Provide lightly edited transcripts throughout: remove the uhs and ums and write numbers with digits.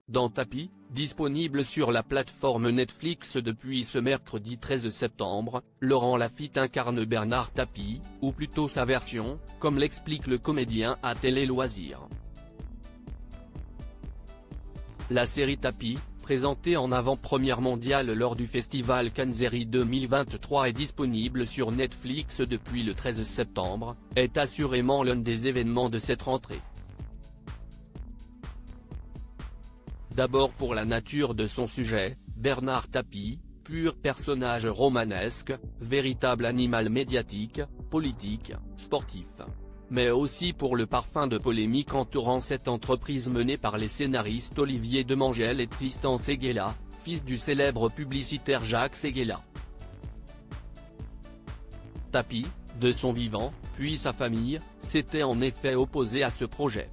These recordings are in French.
dans Tapis, disponible sur la plateforme Netflix depuis ce mercredi 13 septembre, Laurent Lafitte incarne Bernard Tapie, ou plutôt sa version, comme l'explique le comédien à Télé Loisirs. La série Tapis, présentée en avant-première mondiale lors du festival Cannes 2023 et disponible sur Netflix depuis le 13 septembre, est assurément l'un des événements de cette rentrée. D'abord pour la nature de son sujet, Bernard Tapie, pur personnage romanesque, véritable animal médiatique, politique, sportif. Mais aussi pour le parfum de polémique entourant cette entreprise menée par les scénaristes Olivier Demangel et Tristan Seguela, fils du célèbre publicitaire Jacques Seguela. Tapie, de son vivant, puis sa famille, s'était en effet opposé à ce projet.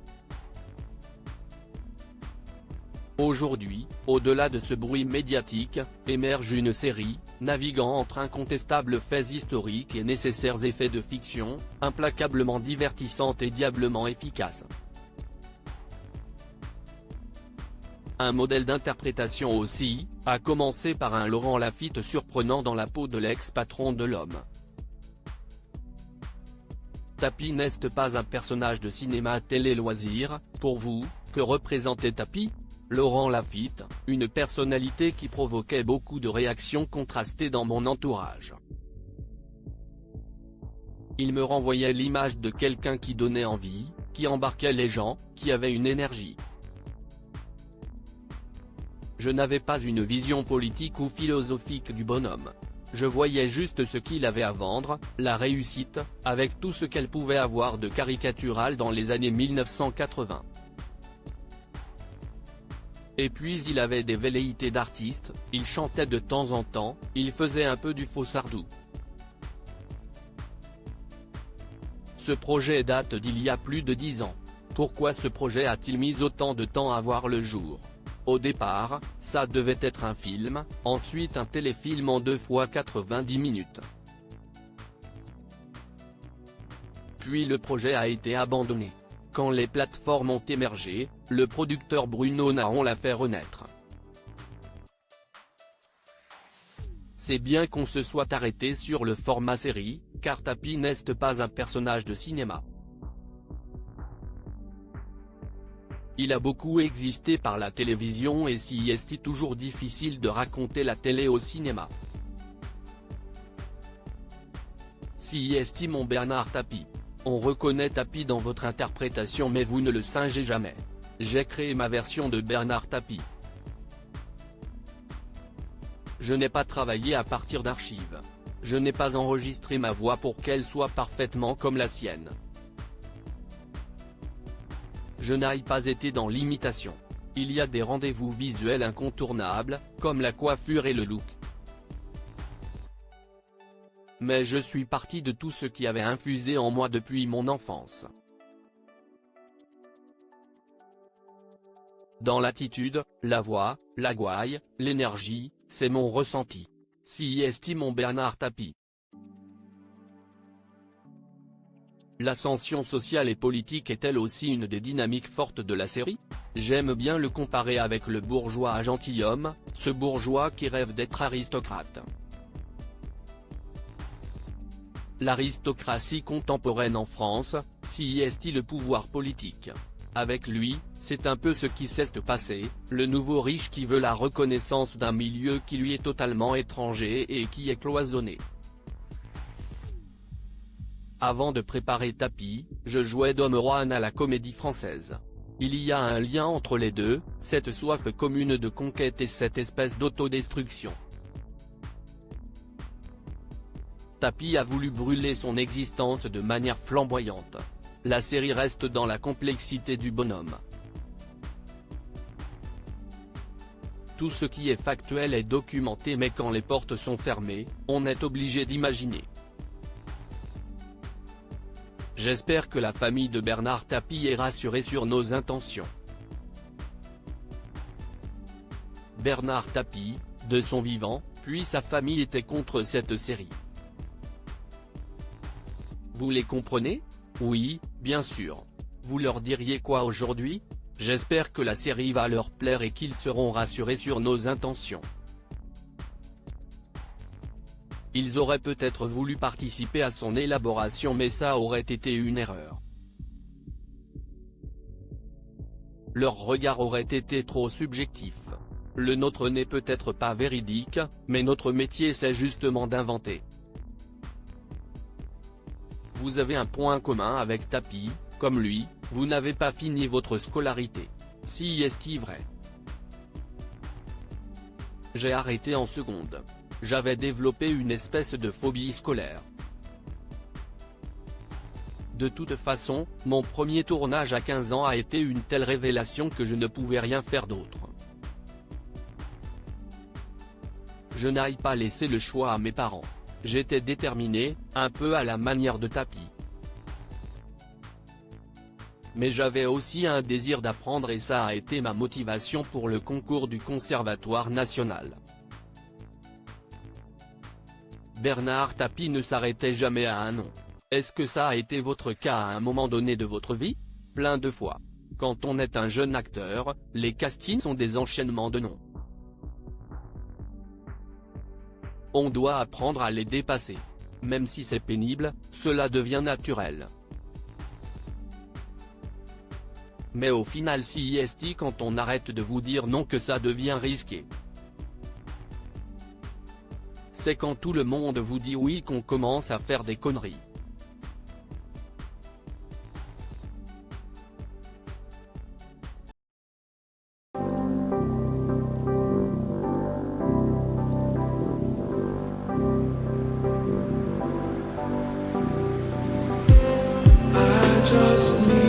Aujourd'hui, au-delà de ce bruit médiatique, émerge une série, naviguant entre incontestables faits historiques et nécessaires effets de fiction, implacablement divertissante et diablement efficace. Un modèle d'interprétation aussi, à commencer par un Laurent Lafitte surprenant dans la peau de l'ex-patron de l'Homme. Tapie n'est pas un personnage de cinéma Télé Loisirs, pour vous, que représentait Tapie ? Laurent Lafitte, une personnalité qui provoquait beaucoup de réactions contrastées dans mon entourage. Il me renvoyait l'image de quelqu'un qui donnait envie, qui embarquait les gens, qui avait une énergie. Je n'avais pas une vision politique ou philosophique du bonhomme. Je voyais juste ce qu'il avait à vendre, la réussite, avec tout ce qu'elle pouvait avoir de caricatural dans les années 1980. Et puis il avait des velléités d'artiste, il chantait de temps en temps, il faisait un peu du faux Sardou. Ce projet date d'il y a plus de 10 ans. Pourquoi ce projet a-t-il mis autant de temps à voir le jour ? Au départ, ça devait être un film, ensuite un téléfilm en 2 fois 90 minutes. Puis le projet a été abandonné. Quand les plateformes ont émergé, le producteur Bruno Naron l'a fait renaître. C'est bien qu'on se soit arrêté sur le format série, car Tapie n'est pas un personnage de cinéma. Il a beaucoup existé par la télévision et s'y est toujours difficile de raconter la télé au cinéma. Si est mon Bernard Tapie. On reconnaît Tapie dans votre interprétation mais vous ne le singez jamais. J'ai créé ma version de Bernard Tapie. Je n'ai pas travaillé à partir d'archives. Je n'ai pas enregistré ma voix pour qu'elle soit parfaitement comme la sienne. Je n'ai pas été dans l'imitation. Il y a des rendez-vous visuels incontournables, comme la coiffure et le look. Mais je suis parti de tout ce qui avait infusé en moi depuis mon enfance. Dans l'attitude, la voix, la gouaille, l'énergie, c'est mon ressenti. Si estime mon Bernard Tapie. L'ascension sociale et politique est-elle aussi une des dynamiques fortes de la série ? J'aime bien le comparer avec le bourgeois à gentilhomme, ce bourgeois qui rêve d'être aristocrate. L'aristocratie contemporaine en France, si est le pouvoir politique. Avec lui, c'est un peu ce qui s'est passé, le nouveau riche qui veut la reconnaissance d'un milieu qui lui est totalement étranger et qui est cloisonné. Avant de préparer Tapie, je jouais Dom Juan à la Comédie Française. Il y a un lien entre les deux, cette soif commune de conquête et cette espèce d'autodestruction. Tapie a voulu brûler son existence de manière flamboyante. La série reste dans la complexité du bonhomme. Tout ce qui est factuel est documenté mais quand les portes sont fermées, on est obligé d'imaginer. J'espère que la famille de Bernard Tapie est rassurée sur nos intentions. Bernard Tapie, de son vivant, puis sa famille était contre cette série. Vous les comprenez ? Oui, bien sûr. Vous leur diriez quoi aujourd'hui ? J'espère que la série va leur plaire et qu'ils seront rassurés sur nos intentions. Ils auraient peut-être voulu participer à son élaboration mais ça aurait été une erreur. Leur regard aurait été trop subjectif. Le nôtre n'est peut-être pas véridique, mais notre métier c'est justement d'inventer. Vous avez un point commun avec Tapi, comme lui, vous n'avez pas fini votre scolarité. Si est-il vrai? J'ai arrêté en seconde. J'avais développé une espèce de phobie scolaire. De toute façon, mon premier tournage à 15 ans a été une telle révélation que je ne pouvais rien faire d'autre. Je n'ai pas laissé le choix à mes parents. J'étais déterminé, un peu à la manière de Tapi. Mais j'avais aussi un désir d'apprendre et ça a été ma motivation pour le concours du Conservatoire national. Bernard Tapie ne s'arrêtait jamais à un nom. Est-ce que ça a été votre cas à un moment donné de votre vie? Plein de fois. Quand on est un jeune acteur, les castings sont des enchaînements de noms. On doit apprendre à les dépasser. Même si c'est pénible, cela devient naturel. Mais au final si est quand on arrête de vous dire non que ça devient risqué. C'est quand tout le monde vous dit oui qu'on commence à faire des conneries. I just need